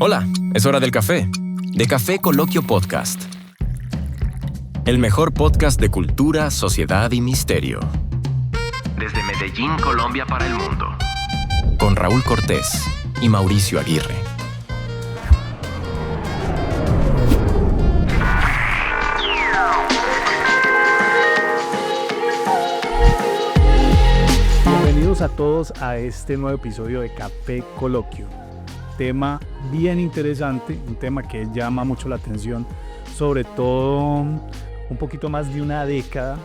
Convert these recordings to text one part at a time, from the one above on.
Hola, es hora del café. De Café Coloquio Podcast. El mejor podcast de cultura, sociedad y misterio. Desde Medellín, Colombia para el mundo. Con Raúl Cortés y Mauricio Aguirre. Bienvenidos a todos a este nuevo episodio de Café Coloquio. Tema bien interesante, un tema que llama mucho la atención, sobre todo un poquito más de una década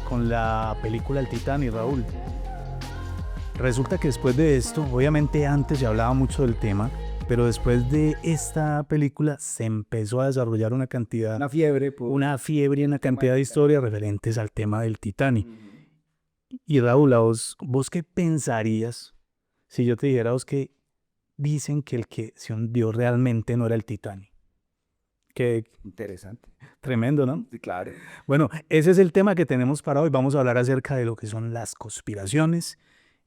con la película El Titanic, Raúl. Resulta que después de esto, obviamente antes se hablaba mucho del tema, pero después de esta película se empezó a desarrollar una cantidad, Una fiebre. y una cantidad de historias referentes al tema del Titanic. Y Raúl, ¿vos qué pensarías si yo te dijera a vos que dicen que el que se hundió realmente no era el Titanic? Qué Interesante. tremendo, ¿no? Sí, claro. Bueno, ese es el tema que tenemos para hoy. Vamos a hablar acerca de lo que son las conspiraciones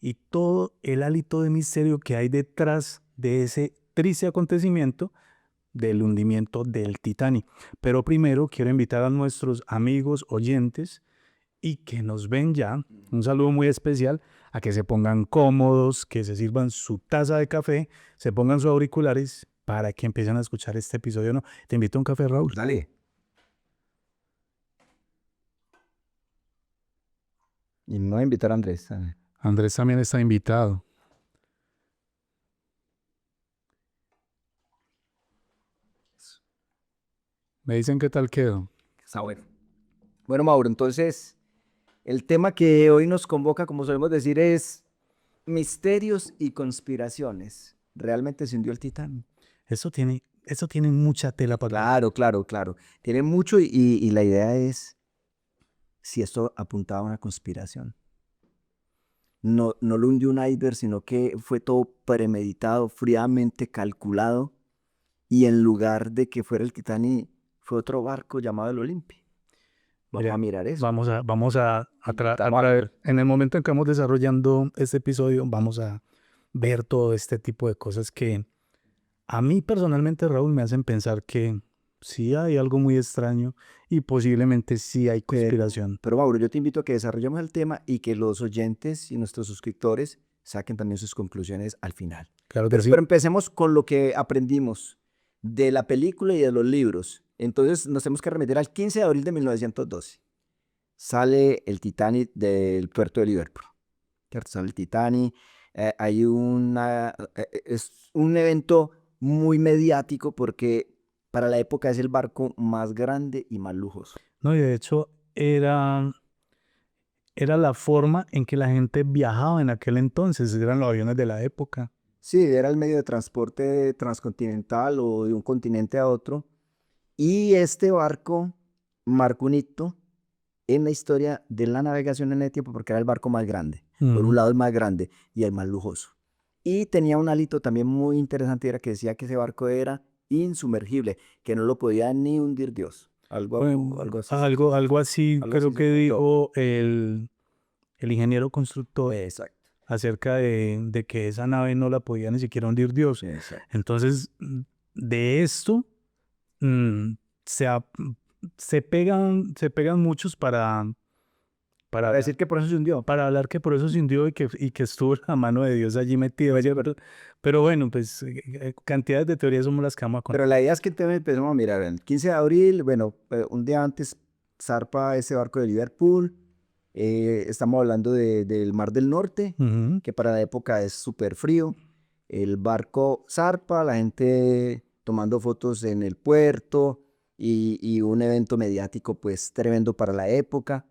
y todo el hálito de misterio que hay detrás de ese triste acontecimiento del hundimiento del Titanic. Pero primero quiero invitar a nuestros amigos oyentes y que nos ven ya, un saludo muy especial, a que se pongan cómodos, que se sirvan su taza de café, se pongan sus auriculares para que empiecen a escuchar este episodio. ¿No? Te invito a un café, Raúl. Dale. Y no invitar a Andrés. Andrés también está invitado. Me dicen qué tal quedó. Está bueno. Bueno, Mauro, entonces, el tema que hoy nos convoca, como solemos decir, es misterios y conspiraciones. ¿Realmente se hundió el Titanic? Eso tiene mucha tela para... Claro. Tiene mucho y la idea es si esto apuntaba a una conspiración. No lo hundió un iceberg, sino que fue todo premeditado, fríamente calculado, y en lugar de que fuera el Titanic, fue otro barco llamado el Olympia. Vamos a mirar eso. Vamos a ver. En el momento en que vamos desarrollando este episodio, vamos a ver todo este tipo de cosas que a mí personalmente, Raúl, me hacen pensar que sí hay algo muy extraño y posiblemente sí hay conspiración. Pero Mauro, yo te invito a que desarrollemos el tema y que los oyentes y nuestros suscriptores saquen también sus conclusiones al final. Claro que Pero, sí. pero empecemos con lo que aprendimos de la película y de los libros. Entonces nos tenemos que remitir al 15 de abril de 1912. Sale el Titanic del puerto de Liverpool. ¿Cierto? Sale el Titanic. Es un evento muy mediático porque para la época es el barco más grande y más lujoso. No, y de hecho era la forma en que la gente viajaba en aquel entonces, eran los aviones de la época. Sí, era el medio de transporte transcontinental o de un continente a otro. Y este barco marcó un hito en la historia de la navegación en el tiempo porque era el barco más grande. Por un lado el más grande y el más lujoso. Y tenía un hálito también muy interesante, era que decía que ese barco era insumergible, que no lo podía ni hundir Dios. Algo así. Algo así Algo creo así se que contó. dijo el ingeniero constructor Exacto. acerca de que esa nave no la podía ni siquiera hundir Dios. Exacto. Entonces, de esto mm, se pegan muchos para Decir que por eso se hundió. para hablar que por eso se hundió y que estuvo la mano de Dios allí metida. Pero bueno, pues cantidades de teorías somos las que vamos a contar. Pero la idea es que entonces empezamos a mirar. El 15 de abril, bueno, un día antes zarpa ese barco de Liverpool. Estamos hablando del Mar del Norte, Ujú. que para la época es súper frío. El barco zarpa, la gente tomando fotos en el puerto y un evento mediático pues tremendo para la época.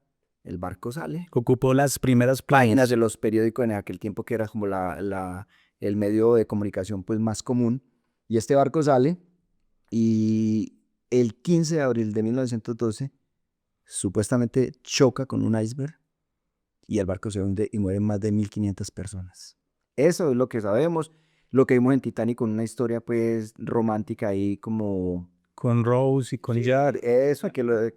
El barco sale. Ocupó las primeras Páginas páginas. de los periódicos en aquel tiempo que era como el medio de comunicación pues más común. Y este barco sale y el 15 de abril de 1912 supuestamente choca con un iceberg y el barco se hunde y mueren más de 1500 personas. Eso es lo que sabemos, lo que vimos en Titanic con una historia pues romántica ahí como... Con Rose y con Sí, eso,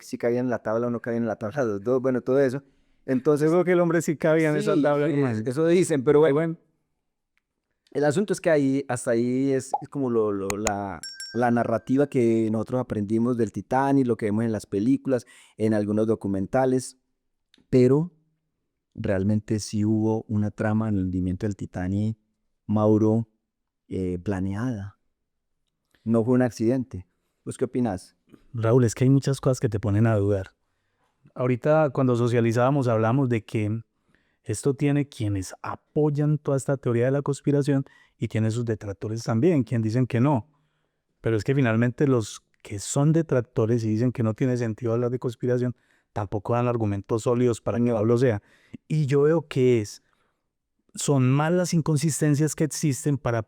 si caían en la tabla o no caían en la tabla, los dos, bueno, todo eso. Entonces, Seguro que el hombre sí cabía en esa sí, tabla. eso dicen, pero bueno, El asunto es que ahí, hasta ahí es como la narrativa que nosotros aprendimos del Titanic, lo que vemos en las películas, en algunos documentales, pero realmente sí hubo una trama en el hundimiento del Titanic, Mauro, planeada. No fue un accidente. ¿Vos qué opinas? Raúl, es que hay muchas cosas que te ponen a dudar. Ahorita cuando socializábamos hablamos de que esto tiene quienes apoyan toda esta teoría de la conspiración y tiene sus detractores también, quienes dicen que no. Pero es que finalmente los que son detractores y dicen que no tiene sentido hablar de conspiración, tampoco dan argumentos sólidos para que Pablo sea. Y yo veo que son más las inconsistencias que existen para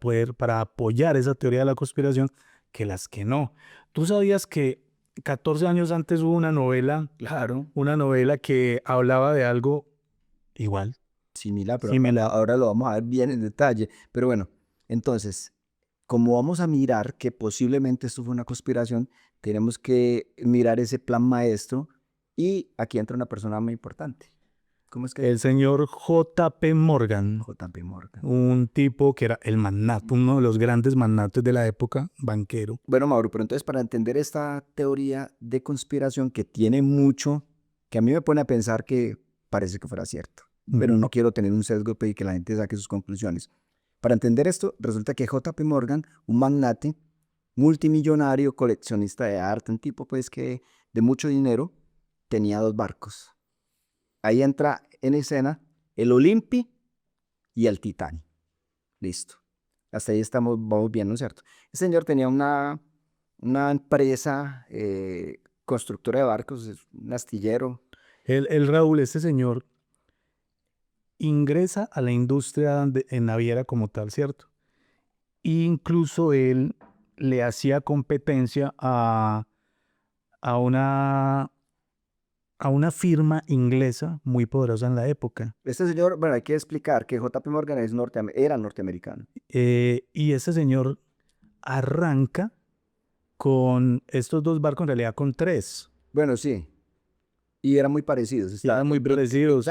apoyar esa teoría de la conspiración que las que no. ¿Tú sabías que 14 años antes hubo Claro. una novela que hablaba de algo igual? Similar, pero Similar. ahora lo vamos a ver bien en detalle. Pero bueno, entonces, como vamos a mirar que posiblemente esto fue una conspiración, tenemos que mirar ese plan maestro y aquí entra una persona muy importante. ¿Cómo es que El señor J.P. Morgan, J.P. Morgan? un tipo que era el magnate, uno de los grandes magnates de la época, banquero. Bueno, Mauro, pero entonces para entender esta teoría de conspiración que tiene mucho, que a mí me pone a pensar que parece que fuera cierto, pero no quiero tener un sesgo y que la gente saque sus conclusiones. Para entender esto, resulta que J.P. Morgan, un magnate, multimillonario, coleccionista de arte, un tipo pues que de mucho dinero, tenía 2 barcos. Ahí entra en escena el Olympe y el Titanic. Listo. Hasta ahí vamos bien, ¿no es cierto? El señor tenía una empresa constructora de barcos, un astillero. El Raúl, este señor, ingresa a la industria en naviera como tal, ¿cierto? E incluso él le hacía competencia a una firma inglesa muy poderosa en la época. Este señor, bueno, hay que explicar que J.P. Morgan era norteamericano. Y ese señor arranca con estos 2 barcos, en realidad con 3. Bueno, sí. Y eran muy parecidos. Y eran muy parecidos.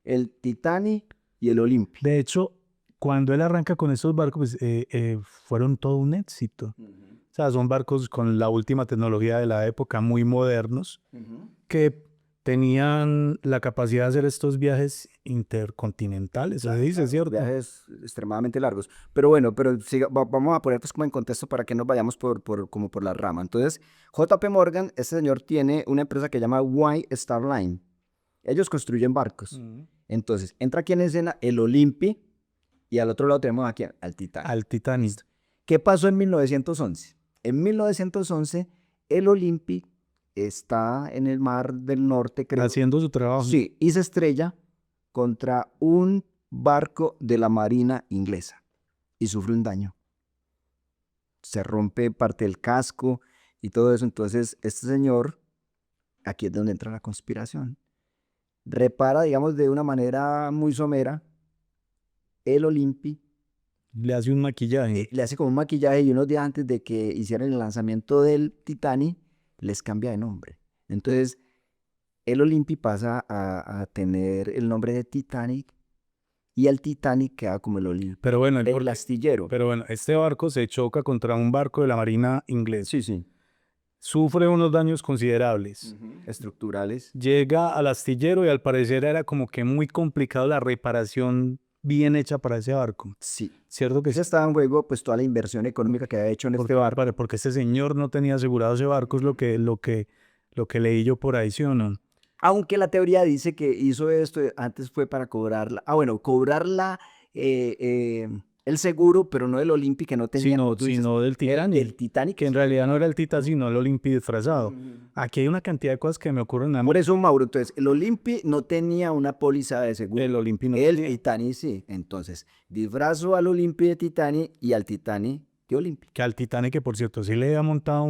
El Titanic y el Olympe. De hecho, cuando él arranca con estos barcos, pues, fueron todo un éxito. O sea, son barcos con la última tecnología de la época, muy modernos, que tenían la capacidad de hacer estos viajes intercontinentales, se dice, ¿cierto? Viajes extremadamente largos. Pero bueno, vamos a poner pues como en contexto para que nos vayamos como por la rama. Entonces, J.P. Morgan, este señor tiene una empresa que se llama White Star Line. Ellos construyen barcos. Entonces, entra aquí en escena el Olympe y al otro lado tenemos aquí al Titanic. Al Titanic. ¿Qué pasó en 1911? En 1911, el Olympe está en el Mar del Norte, creo. Haciendo su trabajo. Sí, y se estrella contra un barco de la Marina inglesa y sufre un daño. Se rompe parte del casco y todo eso. Entonces, este señor, aquí es donde entra la conspiración. Repara, digamos, de una manera muy somera, el Olympe. Le hace un maquillaje. Le hace como un maquillaje y unos días antes de que hicieran el lanzamiento del Titanic, les cambia de nombre. Entonces, el Olympe pasa a tener el nombre de Titanic y el Titanic queda como el Olympe. Pero bueno, el astillero. Pero bueno, este barco se choca contra un barco de la Marina inglesa. Sí, sí. Sufre unos daños considerables. Estructurales. Llega al astillero y al parecer era como que muy complicado la reparación bien hecha para ese barco. Sí. ¿Cierto que Ese estaba en juego pues toda la inversión económica que había hecho en este barco. Porque este señor no tenía asegurado ese barco, es lo que leí yo por ahí, ¿sí o no? Aunque la teoría dice que hizo esto antes fue para cobrarla. Cobrarla el seguro, pero no del Olympe, que no tenía. Sino del Titanic. El Titanic. Que en realidad no era el Titanic, sino el Olympe disfrazado. Aquí hay una cantidad de cosas que me ocurren a mí. Por eso, Mauro, entonces, el Olympe no tenía una póliza de seguro. El Olympe no El tenía. Titanic sí. Entonces, disfrazo al Olympe de Titanic y al Titanic de Olympe. Que al Titanic, que por cierto, sí le había montado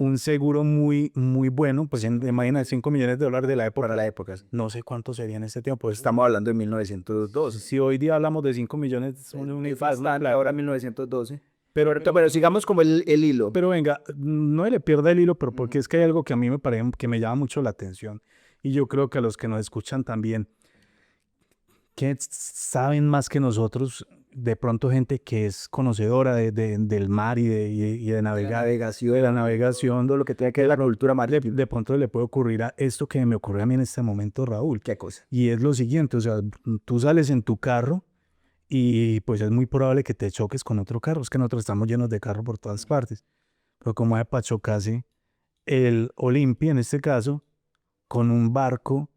un seguro muy, muy bueno, pues imagina, $5 millones de la época. Para la época. No sé cuánto sería en ese tiempo. Estamos hablando de 1912. Si hoy día hablamos de 5 millones, ahora 1912. Pero sigamos como el hilo. Pero venga, no le pierda el hilo, pero porque es que hay algo que a mí me parece que me llama mucho la atención. Y yo creo que a los que nos escuchan también, que saben más que nosotros, de pronto gente que es conocedora del mar y de navegación, de la navegación, todo lo que tiene que ver la cultura marítima. de pronto le puede ocurrir a esto que me ocurre a mí en este momento, Raúl. ¿Qué cosa? Y es lo siguiente, o sea, tú sales en tu carro y pues es muy probable que te choques con otro carro. Es que nosotros estamos llenos de carros por todas partes. Pero como hay para chocarse el Olympia, en este caso, con un barco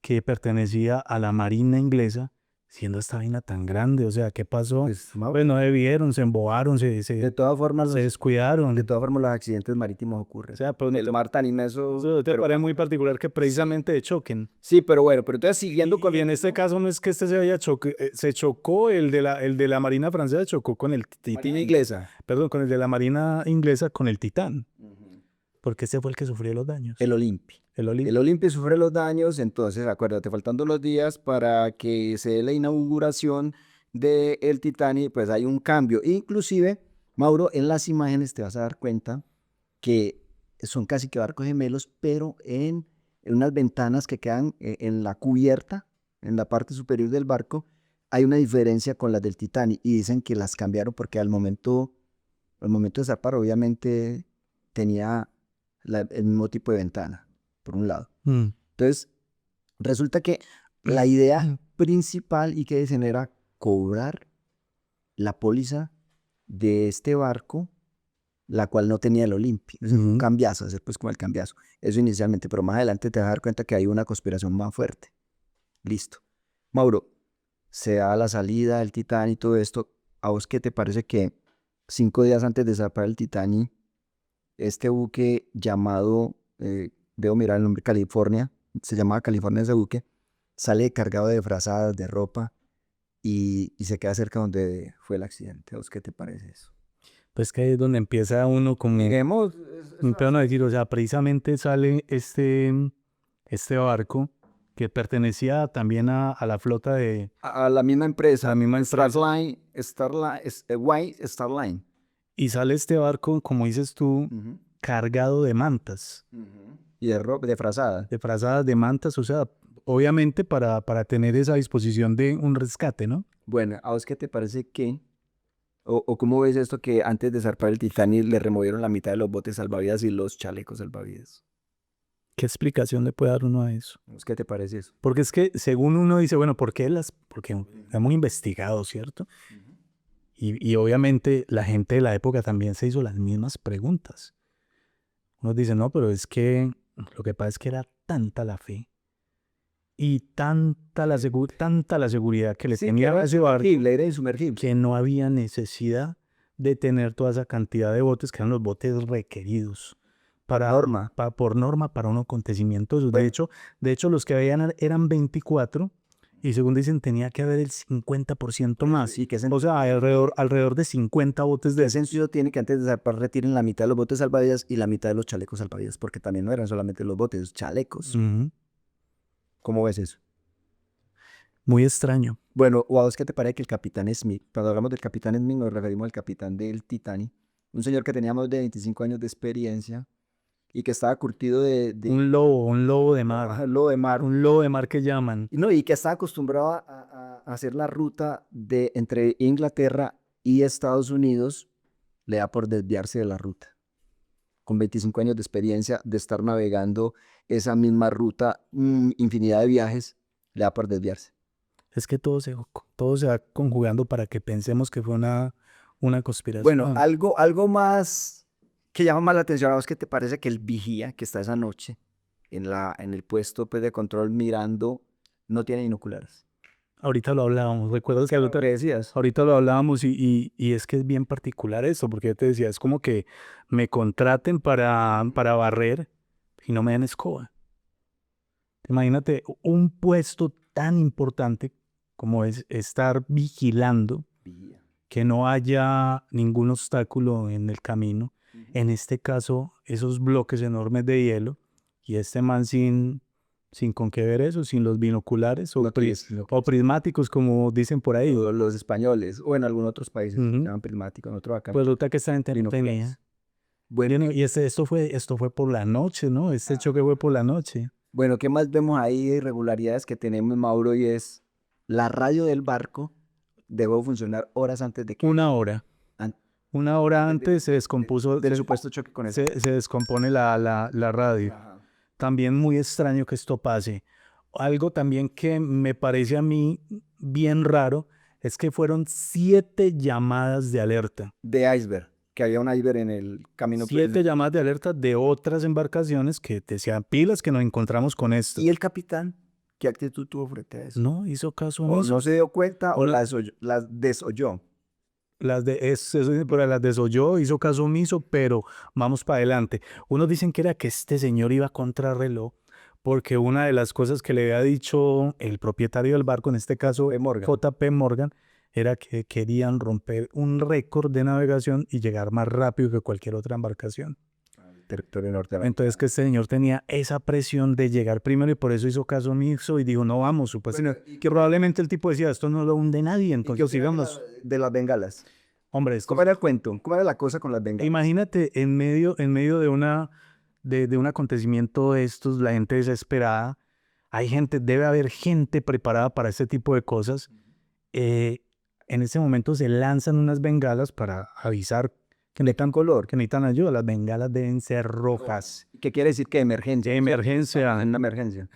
que pertenecía a la Marina inglesa, siendo esta vaina tan grande, o sea, ¿qué pasó? Pues, Pues no debieron, se embobaron, de todas formas, se descuidaron. de todas formas los accidentes marítimos ocurren. O sea, pues El mar tan inmenso. eso te pero- parece muy particular que precisamente de choquen. Sí, pero bueno, pero entonces siguiendo con Y en este caso no es que este se haya chocado, se chocó el de la Marina francesa, chocó con el Marina Titán, inglesa. perdón, con el de la Marina inglesa, con el Titán, porque ese fue el que sufrió los daños. El Olympia. El Olympia. El Olympia sufre los daños, entonces acuérdate, faltando los días para que se dé la inauguración del Titanic, pues hay un cambio. Inclusive, Mauro, en las imágenes te vas a dar cuenta que son casi que barcos gemelos, pero en unas ventanas que quedan en la cubierta, en la parte superior del barco, hay una diferencia con las del Titanic y dicen que las cambiaron porque al momento de zarpar, obviamente tenía el mismo tipo de ventana, por un lado. Entonces, resulta que la idea principal y que dicen era cobrar la póliza de este barco, la cual no tenía el Olympia. Un cambiazo, hacer pues como el cambiazo. Eso inicialmente, pero más adelante te vas a dar cuenta que hay una conspiración más fuerte. Listo. Mauro, se da la salida del Titanic y todo esto. ¿A vos qué te parece que 5 días antes de zarpar el Titanic, este buque llamado, debo mirar el nombre, California, se llamaba California ese buque, sale cargado de frazadas, de ropa y se queda cerca donde fue el accidente? ¿A vos qué te parece eso? Pues que ahí es donde empieza uno como Digamos, empiezan a decir, o sea, precisamente sale este barco que pertenecía también a la flota de a la misma empresa, la misma empresa. White Star Line. Y sale este barco, como dices tú, cargado de mantas, Y de ropa, de frazada. de frazadas de mantas, o sea, obviamente para tener esa disposición de un rescate, ¿no? Bueno, ¿a vos qué te parece que, o cómo ves esto que antes de zarpar el Titanic le removieron la mitad de los botes salvavidas y los chalecos salvavidas? ¿Qué explicación le puede dar uno a eso? ¿A vos qué te parece eso? Porque es que según uno dice, bueno, porque hemos investigado, ¿cierto? Y obviamente la gente de la época también se hizo las mismas preguntas. Unos dicen, no, pero es que lo que pasa es que era tanta la fe y tanta la seguridad que le tenía a ese barco Era insumergible. que no había necesidad de tener toda esa cantidad de botes, que eran los botes requeridos por norma para un acontecimiento. Bueno. De hecho, los que habían eran 24 y según dicen tenía que haber el 50% más. Sí, O sea, alrededor de 50 botes de ¿qué sentido tiene que antes de zarpar retiren la mitad de los botes salvavidas y la mitad de los chalecos salvavidas? Porque también no eran solamente los botes, chalecos. Ujú. ¿Cómo ves eso? Muy extraño. Bueno, ¿o a vos qué te parece que el capitán Smith, cuando hablamos del capitán Smith nos referimos al capitán del Titanic, un señor que tenía más de 25 años de experiencia y que estaba curtido de Un lobo de mar. lobo de mar, Un lobo de mar que llaman. y que estaba acostumbrado a hacer la ruta de entre Inglaterra y Estados Unidos, le da por desviarse de la ruta. Con 25 años de experiencia de estar navegando esa misma ruta, infinidad de viajes, le da por desviarse. Es que todo se va conjugando para que pensemos que fue una conspiración. Bueno, algo más que llama más la atención, ¿a vos qué te parece que el vigía que está esa noche en el puesto pues, de control mirando no tiene binoculares? Ahorita lo hablábamos, recuerdas que ¿Qué decías? ahorita lo hablábamos y es que es bien particular eso, porque yo te decía, es como que me contraten para barrer y no me den escoba. Imagínate un puesto tan importante como es estar vigilando Vigía. que no haya ningún obstáculo en el camino. En este caso, esos bloques enormes de hielo y este man sin con qué ver eso, sin los binoculares o, No tienes o prismáticos, como dicen por ahí. Los españoles o en algunos otros países Ujú. llaman prismático, en otro acá. Pues resulta que esta gente no binoculares. tenía. Bueno, Y esto fue por la noche, ¿no? Este choque fue por la noche. bueno, ¿qué más vemos ahí de irregularidades que tenemos, Mauro? Y es la radio del barco dejó de funcionar horas antes de que... Una hora. an- Una hora antes se descompuso, del supuesto choque con eso. se descompone la radio. Ajá. También muy extraño que esto pase. Algo también que me parece a mí bien raro es que fueron 7 llamadas de alerta. De iceberg, que había un iceberg en el camino. 7 llamadas de alerta de otras embarcaciones que decían pilas que nos encontramos con esto. ¿Y el capitán? ¿Qué actitud tuvo frente a eso? No hizo caso O omiso. no se dio cuenta o Una- las desoyó. Pero las desoyó, hizo caso omiso, pero vamos para adelante. Unos dicen que era que este señor iba contra reloj, porque una de las cosas que le había dicho el propietario del barco, en este caso Morgan. JP Morgan, era que querían romper un récord de navegación y llegar más rápido que cualquier otra embarcación. Territorio norteamericano. Entonces que este señor tenía esa presión de llegar primero y por eso hizo caso omiso y dijo, no vamos, pues, Bueno, que probablemente el tipo decía, esto no lo hunde nadie, ¿Y qué entonces opina sigamos. de las bengalas? Hombre, esto ¿Cómo era el cuento? ¿Cómo era la cosa con las bengalas? imagínate en medio de un acontecimiento de estos, la gente desesperada, debe haber gente preparada para este tipo de cosas. En ese momento se lanzan unas bengalas para avisar que necesitan ayuda. Las bengalas deben ser rojas. ¿Qué quiere decir que emergencia? De emergencia. En una emergencia.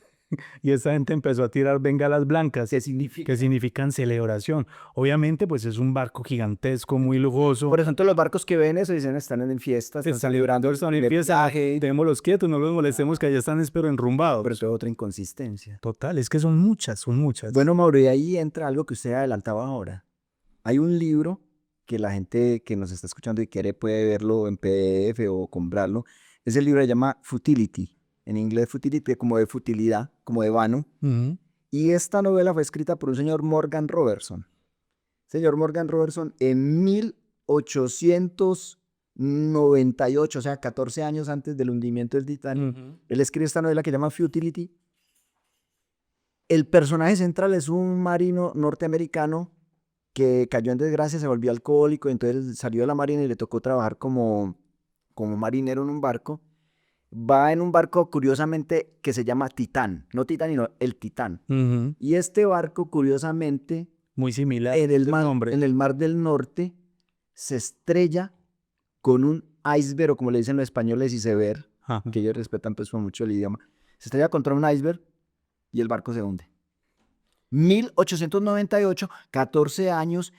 Y esta gente empezó a tirar bengalas blancas, ¿Qué significa? que significan celebración. Obviamente, pues es un barco gigantesco, muy lujoso. Por ejemplo, los barcos que ven eso dicen están en fiestas, están celebrando el Están en fiesta, démoslos quietos, no los molestemos, que allá están pero enrumbados. Pero eso es otra inconsistencia. Total, es que son muchas, son muchas. Bueno, Mauro, y ahí entra algo que usted adelantaba ahora. Hay un libro que la gente que nos está escuchando y quiere puede verlo en PDF o comprarlo. Ese libro se llama Futility. En inglés futility, como de futilidad, como de vano. Ujú. Y esta novela fue escrita por un señor Morgan Robertson. Señor Morgan Robertson en 1898, o sea, 14 años antes del hundimiento del Titanic. Ujú. Él escribe esta novela que se llama Futility. El personaje central es un marino norteamericano que cayó en desgracia, se volvió alcohólico, entonces salió de la marina y le tocó trabajar como marinero en un barco. Va en un barco, curiosamente, que se llama Titán. No Titán, sino el Titán. Ujú. Y este barco, curiosamente, Muy similar. en el nombre. mar del Norte, se estrella con un iceberg, o como le dicen los españoles, iceberg, Ajá. que ellos respetan pues mucho el idioma. Se estrella contra un iceberg y el barco se hunde. 1898, 14 años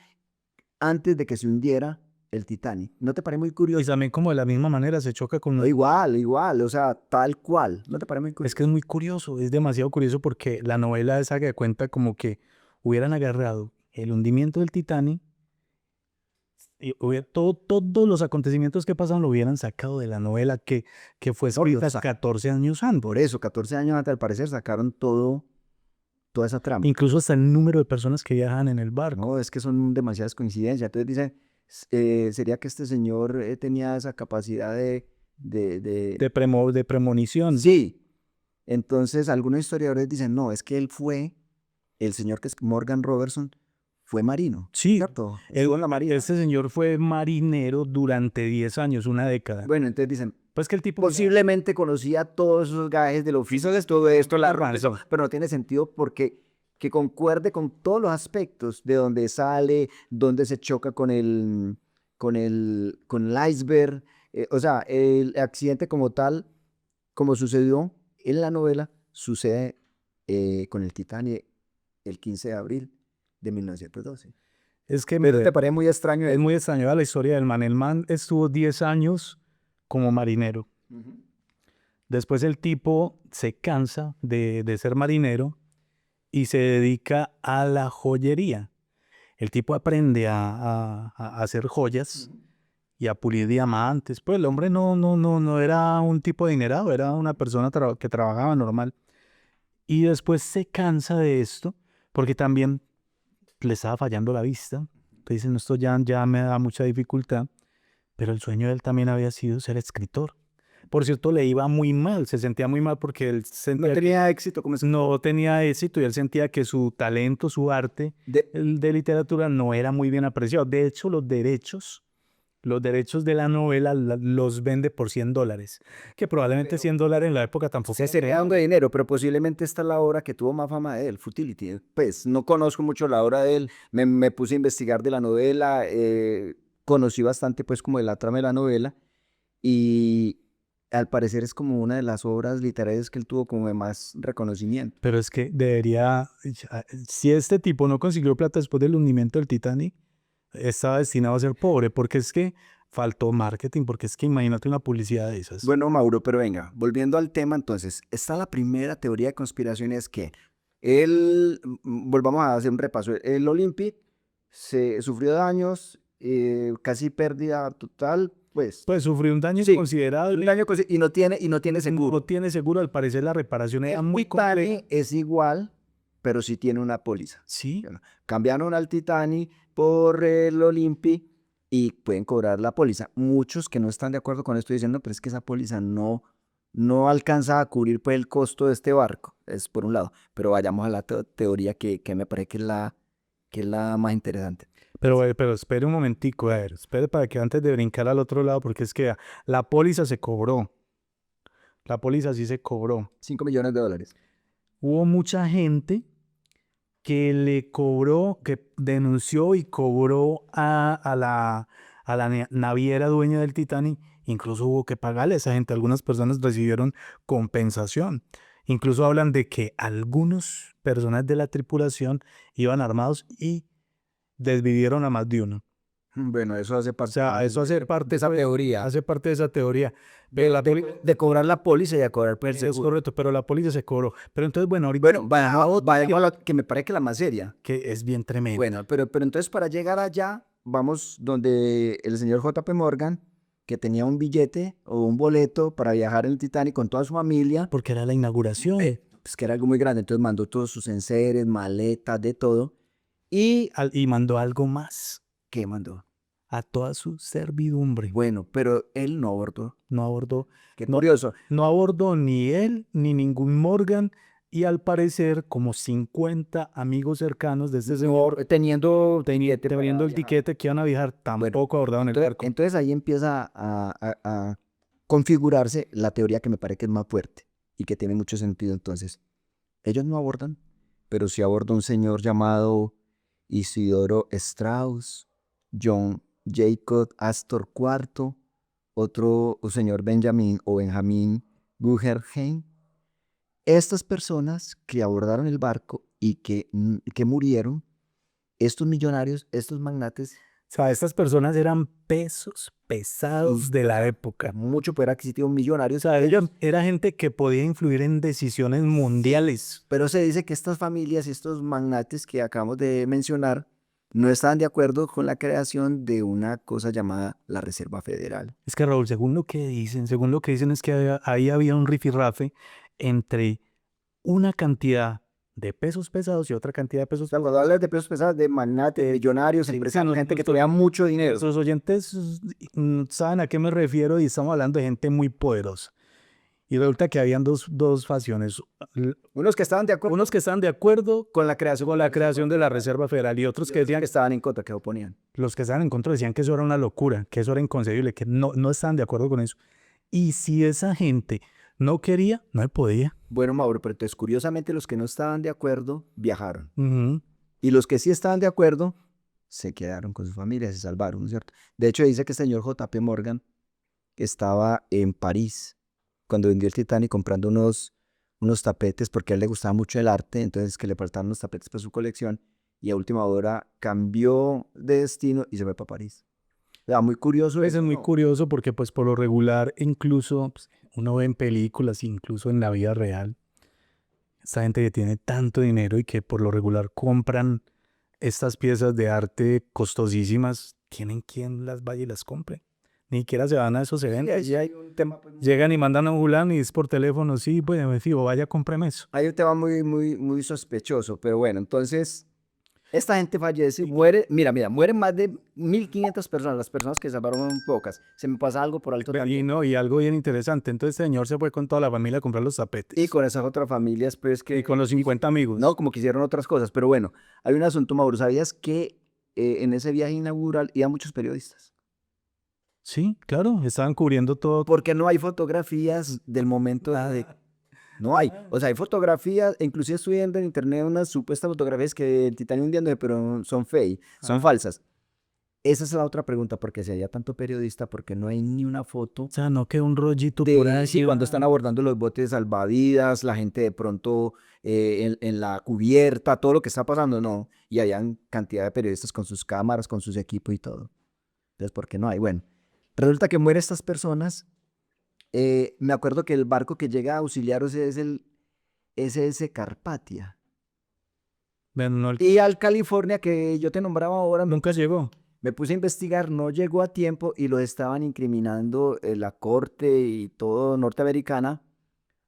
antes de que se hundiera el Titanic. ¿No te parece muy Y curioso? también como de la misma manera se choca con... No, igual, o sea, tal cual. ¿No te parece muy curioso? Es que es muy curioso, es demasiado curioso porque la novela esa que cuenta como que hubieran agarrado el hundimiento del Titanic y todos los acontecimientos que pasan lo hubieran sacado de la novela que fue escrita 14 años antes. Por eso, 14 años antes, al parecer, sacaron toda esa trama. Incluso hasta el número de personas que viajan en el barco. No, es que son demasiadas coincidencias. Entonces dicen, sería que este señor tenía esa capacidad de De premonición. Sí. Entonces, algunos historiadores dicen, no, es que él fue, el señor que es Morgan Robertson, fue marino. Sí, ¿Cierto? Estuvo en la marina. este señor fue marinero durante 10 años, una década. Bueno, entonces dicen, Pues que el tipo... posiblemente conocía todos esos gajes del oficio, de todo esto, pero no tiene sentido porque que concuerde con todos los aspectos de dónde sale, dónde se choca con el iceberg, o sea, el accidente como tal, como sucedió en la novela, sucede con el Titanic el 15 de abril de 1912. Es que ¿Te parece muy extraño? es muy extraño la historia del man. El man estuvo 10 años como marinero. Ujú. Después el tipo se cansa de ser marinero y se dedica a la joyería. El tipo aprende a hacer joyas y a pulir diamantes. Pues el hombre no era un tipo adinerado, era una persona que trabajaba normal. Y después se cansa de esto porque también le estaba fallando la vista. Entonces dicen, esto ya me da mucha dificultad. Pero el sueño de él también había sido ser escritor. Por cierto, le iba muy mal, se sentía muy mal porque él No tenía éxito como no tenía éxito y él sentía que su talento, su arte de, el de literatura no era muy bien apreciado. De hecho, los derechos los derechos de la novela los vende por $100, que probablemente $100 en la época tampoco. Se sería dando dinero, pero posiblemente esta es la obra que tuvo más fama de él, Futility. Pues no conozco mucho la obra de él, me puse a investigar de la novela, conocí bastante pues como de la trama de la novela y al parecer es como una de las obras literarias que él tuvo como de más reconocimiento. Pero es que debería, si este tipo no consiguió plata después del hundimiento del Titanic, estaba destinado a ser pobre, porque es que faltó marketing, porque es que imagínate una publicidad de esas. Bueno, Mauro, pero venga, volviendo al tema, entonces, está la primera teoría de conspiración, es que volvamos a hacer un repaso, el Olympic se sufrió daños, casi pérdida total, pues Sufrió un daño sí, considerable. un daño y no tiene seguro. No tiene seguro, al parecer la reparación era El muy compleja. Titanic es igual, pero sí tiene una póliza. Sí, Bueno, cambiaron al Titanic por el Olympic y pueden cobrar la póliza. Muchos que no están de acuerdo con esto diciendo, pero es que esa póliza no alcanza a cubrir pues, el costo de este barco. Es por un lado. Pero vayamos a la teoría que me parece que es la más interesante. pero espere un momentico, a ver, espere para que antes de brincar al otro lado, porque es que la póliza se cobró. La póliza sí se cobró. 5 millones de dólares. Hubo mucha gente que le cobró, que denunció y cobró a la naviera dueña del Titanic. Incluso hubo que pagarle a esa gente. Algunas personas recibieron compensación. Incluso hablan de que algunas personas de la tripulación iban armados y desvivieron a más de uno. Bueno, eso hace O parte sea, eso hace parte de esa teoría. Hace parte de esa teoría. Pero De cobrar la póliza y de cobrar pues, el es seguro. correcto, pero la póliza se cobró. Pero entonces, bueno, ahorita Bueno, vayamos a lo que me parece que la más seria. que es bien tremendo. Bueno, pero entonces para llegar allá, vamos donde el señor JP Morgan, que tenía un billete o un boleto para viajar en el Titanic con toda su familia, Porque era la inauguración. pues que era algo muy grande, entonces mandó todos sus enseres, maletas, de todo. Y Y mandó algo más ¿qué mandó? a toda su servidumbre. Bueno, pero él no abordó. No abordó, Qué no, curioso. no abordó ni él ni ningún Morgan, y al parecer como 50 amigos cercanos de este señor Teniendo tiquete para teniendo el viajar. tiquete que iban a viajar, tampoco abordaron el Entonces, barco. entonces ahí empieza a configurarse la teoría que me parece que es más fuerte y que tiene mucho sentido. Entonces, ellos no abordan, pero sí aborda un señor llamado Isidoro Strauss, John Jacob Astor IV, otro un señor Benjamin Guggenheim. Estas personas que abordaron el barco y que murieron, estos millonarios, estos magnates, O sea, estas personas eran pesos pesados de la época. mucho poder adquisitivo, O millonarios, sea, era gente que podía influir en decisiones mundiales. pero se dice que estas familias y estos magnates que acabamos de mencionar no estaban de acuerdo con la creación de una cosa llamada la Reserva Federal. Es que Raúl, según lo que dicen es que ahí había un rifirrafe entre una cantidad de pesos pesados y otra cantidad de pesos Cuando hablas de pesos pesados, de magnates, millonarios, empresarios, gente que tenía mucho dinero. Nuestros oyentes saben a qué me refiero y estamos hablando de gente muy poderosa. Y resulta que habían dos facciones. Unos que estaban de acuerdo Unos que estaban de acuerdo con la creación de la Reserva Federal y otros que decían, que estaban en contra, que oponían. los que estaban en contra decían que eso era una locura, que eso era inconcebible, que no estaban de acuerdo con eso. Y si esa gente no quería, no se podía. Bueno, Mauro, pero entonces curiosamente los que no estaban de acuerdo viajaron. Ujú. Y los que sí estaban de acuerdo se quedaron con sus familias, se salvaron, ¿no es cierto? De hecho, dice que el señor JP Morgan estaba en París cuando vendió el Titanic comprando unos tapetes porque a él le gustaba mucho el arte, entonces que le faltaban unos tapetes para su colección y a última hora cambió de destino y se fue para París. O sea, muy curioso Eso eso, es muy ¿no? curioso porque pues por lo regular incluso pues, uno ve en películas, incluso en la vida real, esta gente que tiene tanto dinero y que por lo regular compran estas piezas de arte costosísimas, tienen quien las vaya y las compre. Ni siquiera se van a esos Sí, eventos. allí hay un tema, pues, Llegan y mandan a un fulano y es por teléfono, sí, pues me fijo, vaya, cómpreme eso. hay un tema muy sospechoso, pero bueno, entonces esta gente fallece, muere, mira, mueren más de 1.500 personas, las personas que salvaron fueron pocas. Se me pasa algo por alto Y, también. no, y algo bien interesante, entonces este señor se fue con toda la familia a comprar los tapetes. Y con esas otras familias, pues que... Y con los 50 amigos. No, como que hicieron otras cosas, pero bueno, hay un asunto, Mauro, ¿sabías que en ese viaje inaugural iban muchos periodistas? Sí, claro, estaban cubriendo todo. Porque no hay fotografías del momento de... No hay. O sea, hay fotografías, inclusive estoy viendo en internet unas supuestas fotografías que el Titanic hundiendo, pero son fake, son falsas. Esa es la otra pregunta, porque si había tanto periodista, porque no hay ni una foto O sea, no quedó un rollito por ahí. sí, cuando están abordando los botes salvavidas, la gente de pronto en la cubierta, todo lo que está pasando, no. Y hayan cantidad de periodistas con sus cámaras, con sus equipos y todo. Entonces, ¿por qué no hay? Bueno, resulta que mueren estas personas. Me acuerdo que el barco que llega a auxiliaros es el SS Carpathia. Bueno, Y al California, que yo te nombraba ahora, nunca llegó. me puse a investigar, no llegó a tiempo y lo estaban incriminando la corte y todo norteamericana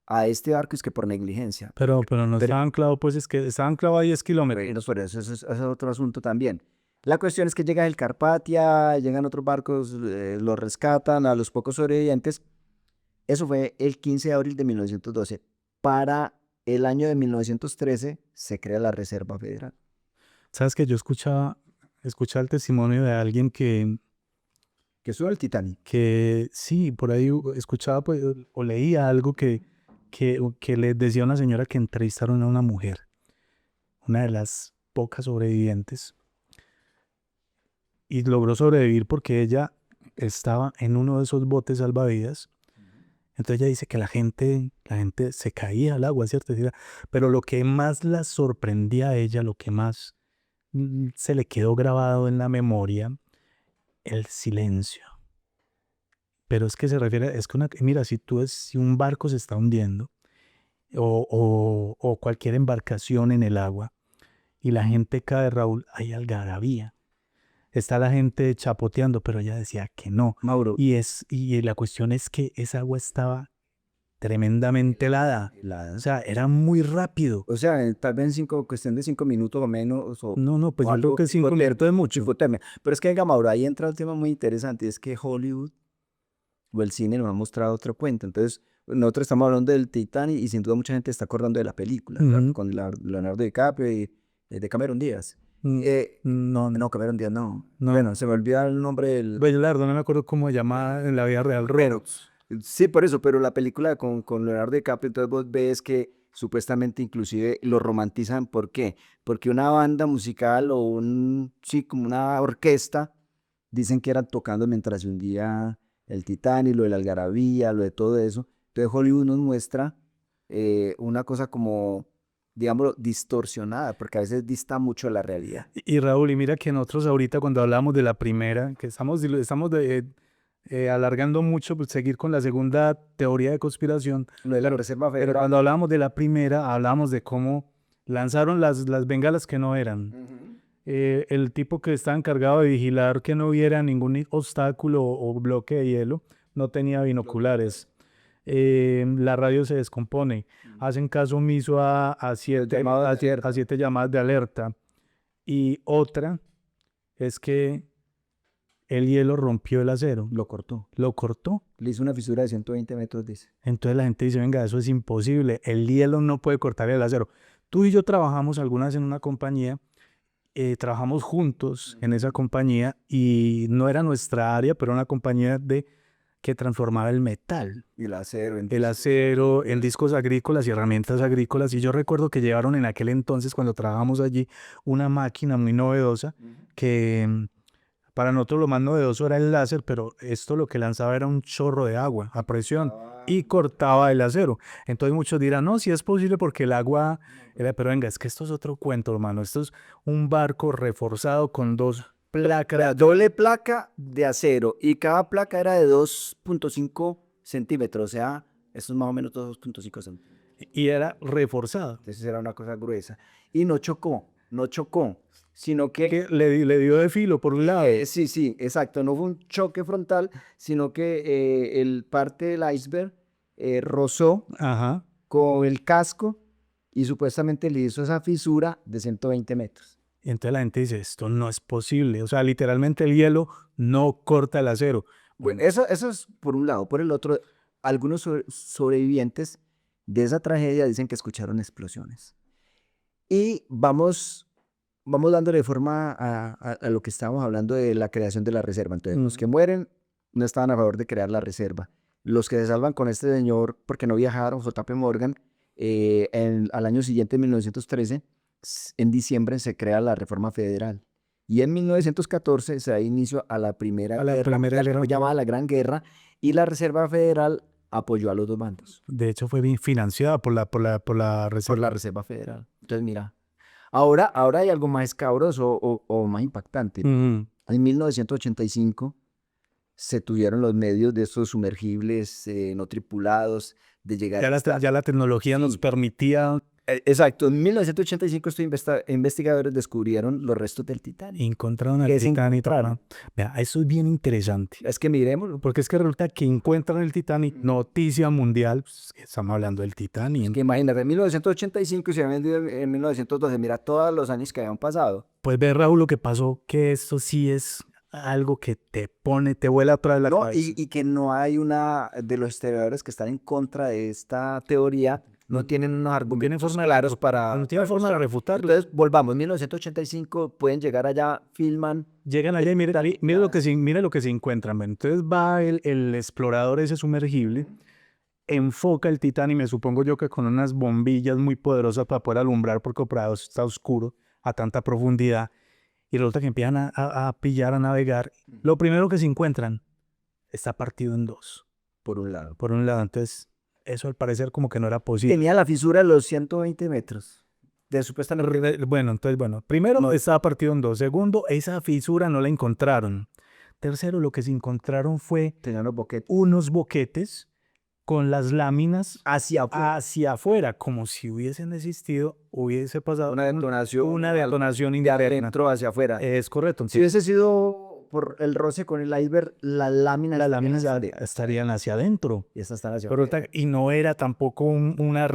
a este barco es que por negligencia. Pero no Pero- estaba anclado, pues es que estaba anclado a 10 kilómetros. Bueno, por eso, ese es otro asunto también. La cuestión es que llega el Carpathia, llegan otros barcos, los rescatan a los pocos sobrevivientes. Eso fue el 15 de abril de 1912. Para el año de 1913 se crea la Reserva Federal. Sabes que yo escuchaba el testimonio de alguien Que sube el Titanic. que sí, por ahí escuchaba pues, o leía algo que le decía a una señora que entrevistaron a una mujer, una de las pocas sobrevivientes, y logró sobrevivir porque ella estaba en uno de esos botes salvavidas. Entonces ella dice que la gente se caía al agua, ¿cierto? Pero lo que más la sorprendía a ella, lo que más se le quedó grabado en la memoria, el silencio. Pero es que se refiere, es que mira, si un barco se está hundiendo o cualquier embarcación en el agua y la gente cae, Raúl, hay algarabía. Está la gente chapoteando, pero ella decía que no. Mauro. Y la cuestión es que esa agua estaba tremendamente helada. O sea, era muy rápido. O sea, tal vez en cuestión de 5 minutos o menos. No, pues o yo algo, creo que 5 minutos es mucho. hipotermia. Pero es que, venga, Mauro, ahí entra un tema muy interesante. Es que Hollywood o el cine nos ha mostrado otro cuento. Entonces, nosotros estamos hablando del Titanic y sin duda mucha gente está acordando de la película, Ujú. con Leonardo DiCaprio y de Cameron Díaz. No, Cameron Díaz no. No. Bueno, se me olvida el nombre del... Pues, la verdad no me acuerdo cómo se llama en la vida real. Sí, por eso, pero la película con Leonardo DiCaprio, entonces vos ves que supuestamente inclusive lo romantizan. ¿Por qué? Porque una banda musical o sí, como una orquesta, dicen que eran tocando mientras se hundía el Titanic, lo de la algarabía, lo de todo eso. Entonces Hollywood nos muestra una cosa como, digámoslo, distorsionada, porque a veces dista mucho de la realidad. Y Raúl, y mira que nosotros ahorita cuando hablamos de la primera, que estamos alargando mucho, pues seguir con la segunda teoría de conspiración, Lo de la Reserva pero Federal. cuando hablábamos de la primera, hablábamos de cómo lanzaron las bengalas que no eran. El tipo que estaba encargado de vigilar que no hubiera ningún obstáculo o bloque de hielo, no tenía binoculares. La radio se descompone. Hacen caso omiso a 7 llamadas de alerta. Y otra es que el hielo rompió el acero. Lo cortó. Lo cortó. Le hizo una fisura de 120 metros, dice. Entonces la gente dice, venga, eso es imposible. El hielo no puede cortar el acero. Tú y yo trabajamos alguna vez en una compañía. Trabajamos juntos en esa compañía y no era nuestra área, pero una compañía que transformaba el metal. Y el acero. El acero en discos agrícolas y herramientas agrícolas. Y yo recuerdo que llevaron en aquel entonces, cuando trabajamos allí, una máquina muy novedosa que para nosotros lo más novedoso era el láser, pero esto lo que lanzaba era un chorro de agua a presión y cortaba el acero. Entonces muchos dirán, no, si es posible porque el agua... Pero venga, es que esto es otro cuento, hermano. Esto es un barco reforzado con 2 placas. Doble placa de acero y cada placa era de 2.5 centímetros, o sea, eso es más o menos 2.5 centímetros. Y era reforzado. Entonces era una cosa gruesa. Y no chocó, sino que... Que le dio de filo por un lado. Sí, exacto, no fue un choque frontal, sino que el parte del iceberg rozó Ajá. con el casco y supuestamente le hizo esa fisura de 120 metros. Y entonces la gente dice, esto no es posible. O sea, literalmente el hielo no corta el acero. Bueno, eso es por un lado. Por el otro, algunos sobrevivientes de esa tragedia dicen que escucharon explosiones. Y vamos dándole forma a lo que estábamos hablando de la creación de la reserva. Entonces, los que mueren no estaban a favor de crear la reserva. Los que se salvan con este señor, porque no viajaron, J.P. Morgan, al año siguiente, en 1913, en diciembre se crea la Reforma Federal. Y en 1914 se da inicio a la primera guerra, llamada la Gran Guerra, y la Reserva Federal apoyó a los dos bandos. De hecho, fue bien financiada por la Reserva. Por la Reserva Federal. Entonces, mira, ahora hay algo más escabroso o más impactante. En 1985 se tuvieron los medios de estos sumergibles no tripulados de llegar. Ya la tecnología nos permitía. Exacto, en 1985 estos investigadores descubrieron los restos del Titanic. Encontraron al Titanic. Vea, eso es bien interesante. Es que miremos. Porque es que resulta que encuentran el Titanic, noticia mundial, pues, estamos hablando del Titanic. Es que imagínate, en 1985 y se había vendido en 1912, mira todos los años que habían pasado. Pues ve, Raúl, lo que pasó, que esto sí es algo que te vuela atrás de la cabeza. Y que no hay una de los historiadores que están en contra de esta teoría, no tienen unos argumentos claros para... No tienen forma de refutarlo. Entonces, volvamos, 1985, pueden llegar allá, filman. Llegan allá y mire lo que se encuentran. Entonces va el explorador ese sumergible, enfoca el Titanic, me supongo yo que con unas bombillas muy poderosas para poder alumbrar, porque por ahí está oscuro a tanta profundidad, y resulta que empiezan a pillar, a navegar. Lo primero que se encuentran está partido en dos. Por un lado. Entonces, eso al parecer como que no era posible. Tenía la fisura de los 120 metros. De supuestamente... Bueno, primero estaba partido en dos. Segundo, esa fisura no la encontraron. Tercero, lo que se encontraron fue unos boquetes con las láminas hacia afuera, como si hubiesen existido, hubiese pasado una detonación interna. De adentro hacia afuera. Es correcto. Si hubiese sido por el roce con el iceberg, las láminas estarían hacia adentro. Y estas están hacia afuera. Y no era tampoco una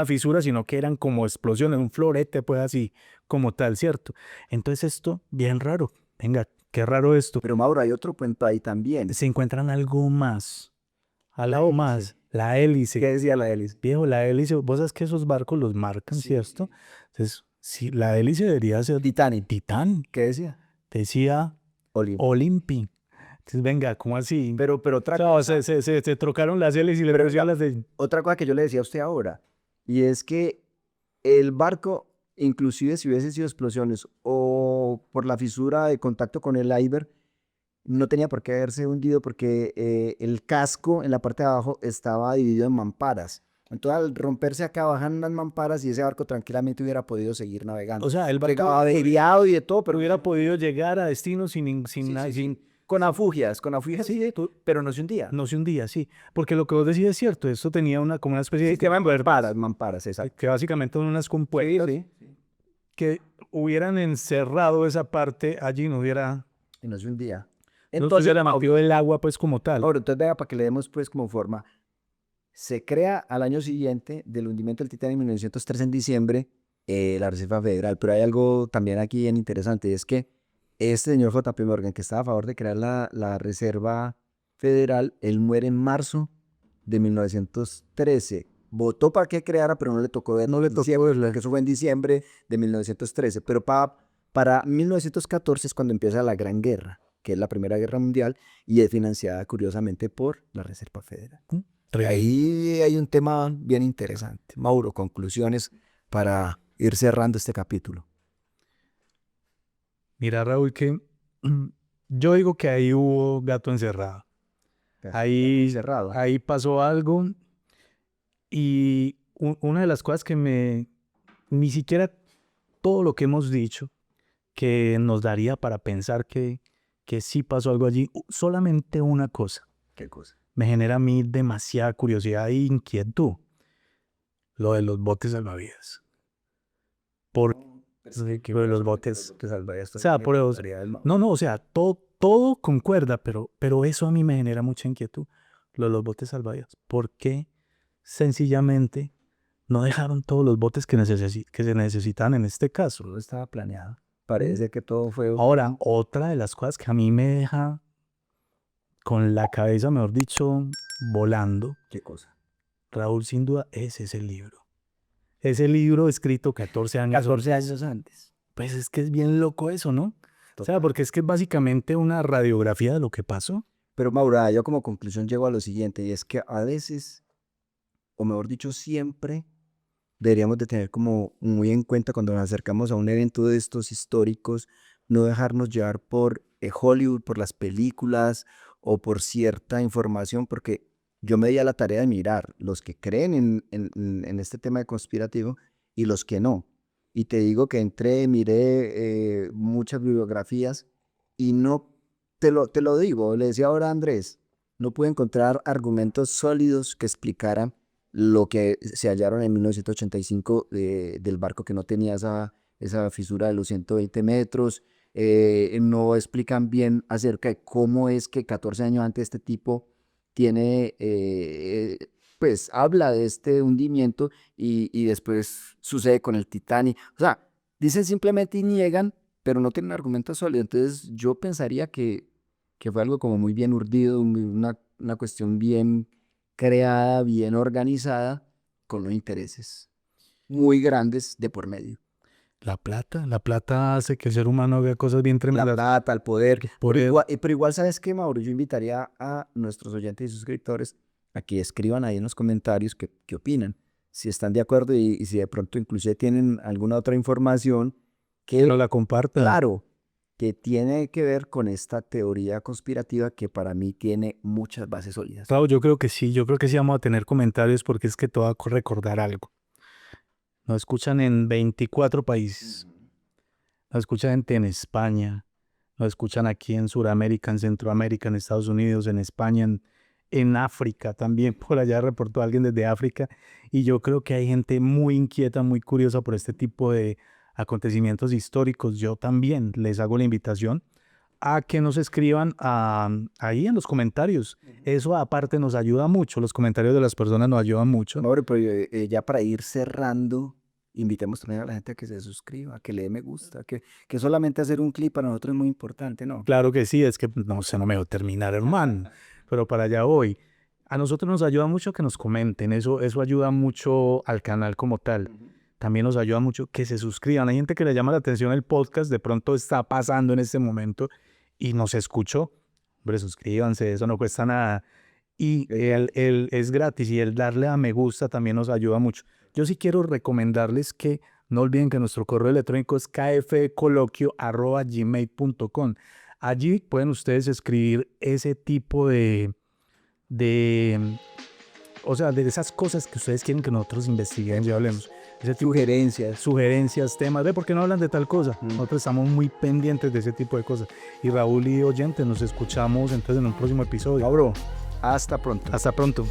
fisura, sino que eran como explosiones, un florete, pues así, como tal, ¿cierto? Entonces esto, bien raro. Venga, qué raro esto. Pero Mauro, hay otro cuento ahí también. Se encuentran algo más. Al lado más, la hélice. ¿Qué decía la hélice? Viejo, la hélice, vos sabes que esos barcos los marcan, ¿cierto? Entonces, sí, la hélice debería ser Titanic. ¿Qué decía? Decía Olympic. Entonces, venga, ¿cómo así? Pero otra cosa. Se trocaron las hélices y le pusieron las de... Otra cosa que yo le decía a usted ahora, y es que el barco, inclusive si hubiese sido explosiones o por la fisura de contacto con el iceberg, no tenía por qué haberse hundido porque el casco en la parte de abajo estaba dividido en mamparas. Entonces al romperse acá bajan las mamparas y ese barco tranquilamente hubiera podido seguir navegando. O sea, el barco averiado y de todo, pero hubiera podido llegar a destino sin con afugias, sí, pero no se hundía. No se hundía, sí. Porque lo que vos decís es cierto, esto tenía como una especie de... Sistema de mamparas, exacto. Que básicamente son unas compuertas que hubieran encerrado esa parte allí, no hubiera... Y no se hundía. Entonces era metido el agua pues como tal. Ahora, entonces vea, para que le demos pues como forma, se crea al año siguiente del hundimiento del Titanic en 1903 en diciembre la Reserva Federal, pero hay algo también aquí bien interesante, es que este señor J.P. Morgan, que estaba a favor de crear la Reserva Federal, él muere en marzo de 1913. Votó para que creara, pero no le tocó verla, que eso fue en diciembre de 1913, pero para 1914 es cuando empieza la Gran Guerra, que es la Primera Guerra Mundial, y es financiada curiosamente por la Reserva Federal. Ahí hay un tema bien interesante. Mauro, conclusiones para ir cerrando este capítulo. Mira, Raúl, que yo digo que ahí hubo gato encerrado. Ahí pasó algo y una de las cosas que ni siquiera todo lo que hemos dicho que nos daría para pensar que sí pasó algo allí, solamente una cosa. ¿Qué cosa? Me genera a mí demasiada curiosidad e inquietud. Lo de los botes salvavidas. Lo de los botes salvavidas. O sea, o sea, todo concuerda, pero eso a mí me genera mucha inquietud. Lo de los botes salvavidas. ¿Por qué sencillamente no dejaron todos los botes que se necesitan en este caso? Todo estaba planeado. Parece que todo fue... Ahora, otra de las cosas que a mí me deja con la cabeza, mejor dicho, volando. ¿Qué cosa? Raúl, sin duda, ese es el libro. Ese libro escrito 14 años antes. Pues es que es bien loco eso, ¿no? Total. O sea, porque es que es básicamente una radiografía de lo que pasó. Pero Maura, yo como conclusión llego a lo siguiente, y es que a veces, o mejor dicho, siempre deberíamos de tener como muy en cuenta cuando nos acercamos a un evento de estos históricos, no dejarnos llevar por Hollywood, por las películas o por cierta información, porque yo me di a la tarea de mirar los que creen en este tema de conspirativo y los que no. Y te digo que entré, miré muchas bibliografías y no, te lo digo, le decía ahora a Andrés, no pude encontrar argumentos sólidos que explicaran lo que se hallaron en 1985 del barco que no tenía esa fisura de los 120 metros. No explican bien acerca de cómo es que 14 años antes este tipo tiene, pues habla de este hundimiento y después sucede con el Titanic. O sea, dicen simplemente y niegan, pero no tienen argumentos sólidos. Entonces yo pensaría que fue algo como muy bien urdido, una cuestión bien creada, bien organizada, con unos intereses muy grandes de por medio. La plata hace que el ser humano haga cosas bien La tremendas. plata, el poder. Poder. Pero igual, ¿sabes qué, Mauro? Yo invitaría a nuestros oyentes y suscriptores a que escriban ahí en los comentarios qué opinan, si están de acuerdo y si de pronto inclusive tienen alguna otra información que, No la compartan. claro, que tiene que ver con esta teoría conspirativa que para mí tiene muchas bases sólidas. Claro, yo creo que sí vamos a tener comentarios porque es que te va a recordar algo. Nos escuchan en 24 países. Nos escuchan en España, nos escuchan aquí en Sudamérica, en Centroamérica, en Estados Unidos, en España, en África también. Por allá reportó alguien desde África. Y yo creo que hay gente muy inquieta, muy curiosa por este tipo de acontecimientos históricos. Yo también les hago la invitación a que nos escriban ahí en los comentarios. Eso aparte nos ayuda mucho. Los comentarios de las personas nos ayudan mucho. Mauro, pero ya para ir cerrando, invitemos también a la gente a que se suscriba, que le dé me gusta, que solamente hacer un clip para nosotros es muy importante, ¿no? Claro que sí, es que no sé, no me voy a terminar, hermano, pero para allá voy. A nosotros nos ayuda mucho que nos comenten, eso ayuda mucho al canal como tal. También nos ayuda mucho que se suscriban. Hay gente que le llama la atención el podcast, de pronto está pasando en este momento y nos escuchó. Hombre, suscríbanse, eso no cuesta nada. Y es gratis y el darle a me gusta también nos ayuda mucho. Yo sí quiero recomendarles que no olviden que nuestro correo electrónico es kfcoloquio@gmail.com. Allí pueden ustedes escribir ese tipo o sea, de esas cosas que ustedes quieren que nosotros investiguemos y hablemos. Ese tipo sugerencias, temas, ¿por qué no hablan de tal cosa? Nosotros estamos muy pendientes de ese tipo de cosas. Y Raúl y oyentes, nos escuchamos entonces en un próximo episodio. Mauro, hasta pronto. Hasta pronto.